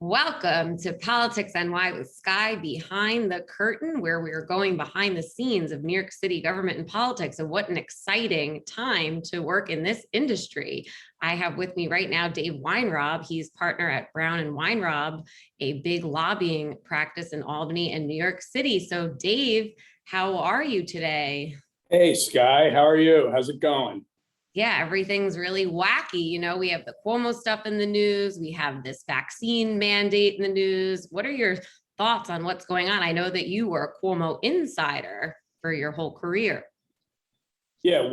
Welcome to PoliticsNY with Skye Behind the Curtain, where we are going behind the scenes of New York City government and politics. And what an exciting time to work in this industry. I have with me right now Dave Weinraub. He's partner at Brown Weinraub, a big lobbying practice in Albany and New York City. So Dave, how are you today? Hey, Skye, how are you? How's it going? Yeah, everything's really wacky. You know, we have the Cuomo stuff in the news. We have this vaccine mandate in the news. What are your thoughts on what's going on? I know that you were a Cuomo insider for your whole career. Yeah,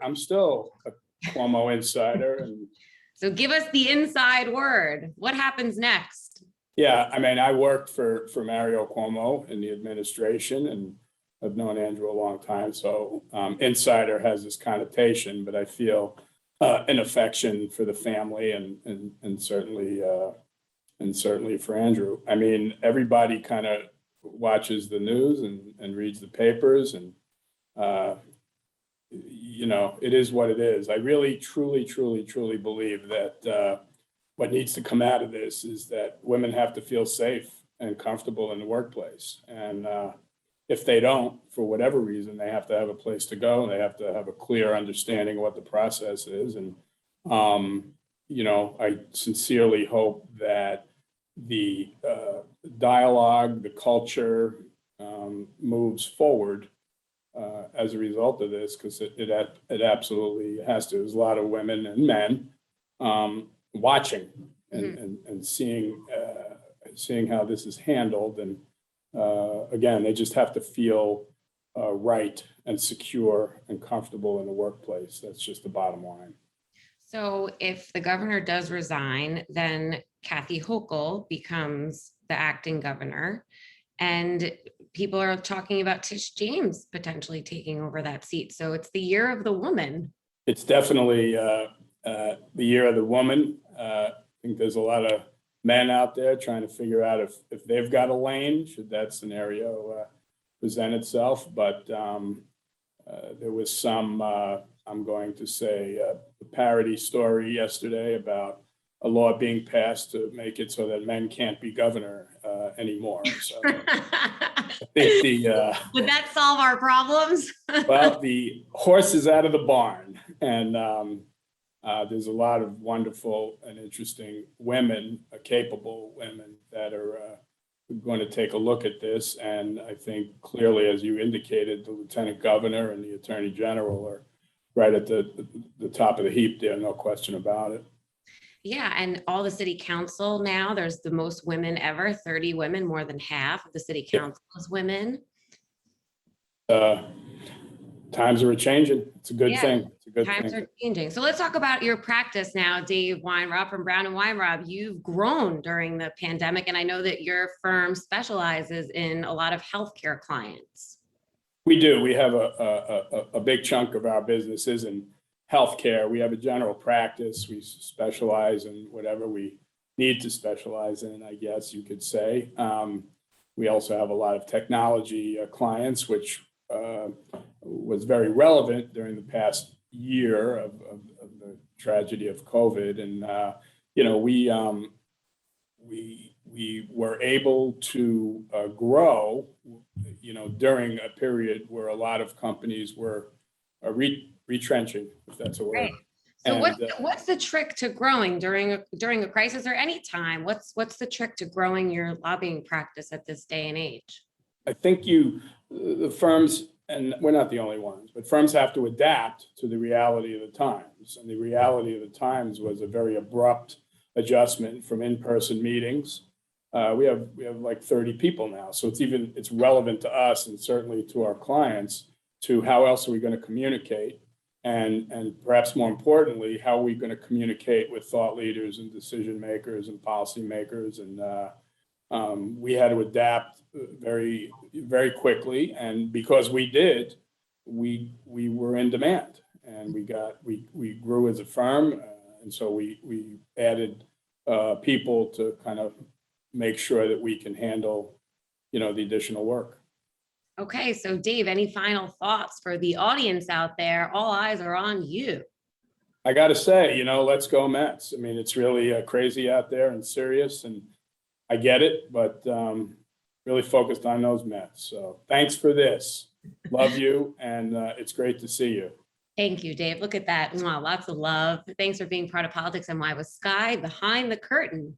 I'm still a Cuomo insider. And So give us the inside word. What happens next? yeah, I mean, I worked for Mario Cuomo in the administration, and I've known Andrew a long time. So insider has this connotation, but I feel an affection for the family and certainly for Andrew. I mean, everybody kind of watches the news and reads the papers, and it is what it is. I really, truly believe that what needs to come out of this is that women have to feel safe and comfortable in the workplace. And if they don't, for whatever reason, they have to have a place to go, and they have to have a clear understanding of what the process is. And, I sincerely hope that the dialogue, the culture moves forward as a result of this, because it absolutely has to. There's a lot of women and men watching and seeing how this is handled. And again, they just have to feel right and secure and comfortable in the workplace. That's just the bottom line. So if the governor does resign, then Kathy Hochul becomes the acting governor. And people are talking about Tish James potentially taking over that seat. So it's the year of the woman. It's definitely the year of the woman. I think there's a lot of men out there trying to figure out if they've got a lane, should that scenario present itself. But there was some, I'm going to say, a parody story yesterday about a law being passed to make it so that men can't be governor anymore. So I think would that solve our problems? well, the horse is out of the barn, and there's a lot of wonderful and interesting women, capable women, that are going to take a look at this. And I think clearly, as you indicated, the lieutenant governor and the attorney general are right at the top of the heap there, no question about it. Yeah, and all the city council now, there's the most women ever, 30 women, more than half of the city council is women. Times are changing. It's a good thing. It's a good thing. Times are changing. So let's talk about your practice now, Dave Weinraub from Brown Weinraub. You've grown during the pandemic, and I know that your firm specializes in a lot of healthcare clients. We do. We have a big chunk of our business is in healthcare. We have a general practice. We specialize in whatever we need to specialize in, I guess you could say. We also have a lot of technology clients, which was very relevant during the past year of the tragedy of COVID. And, we were able to grow, during a period where a lot of companies were retrenching, if that's a word. Right. So what's the trick to growing during a crisis or any time? What's the trick to growing your lobbying practice at this day and age? I think the firms, and we're not the only ones, but firms have to adapt to the reality of the times. And the reality of the times was a very abrupt adjustment from in-person meetings. We have like 30 people now, so it's relevant to us and certainly to our clients to how else are we going to communicate, and perhaps more importantly, how are we going to communicate with thought leaders and decision makers and policy makers. And we had to adapt very, very quickly, and because we did, we were in demand, and we grew as a firm, and so we added people to kind of make sure that we can handle, the additional work. Okay, so Dave, any final thoughts for the audience out there? All eyes are on you. I got to say, let's go Mets. I mean, it's really crazy out there and serious, and I get it, but really focused on those Mets. So thanks for this. Love you, and it's great to see you. Thank you, Dave. Look at that. Wow, lots of love. Thanks for being part of Politics NY with Skye behind the curtain.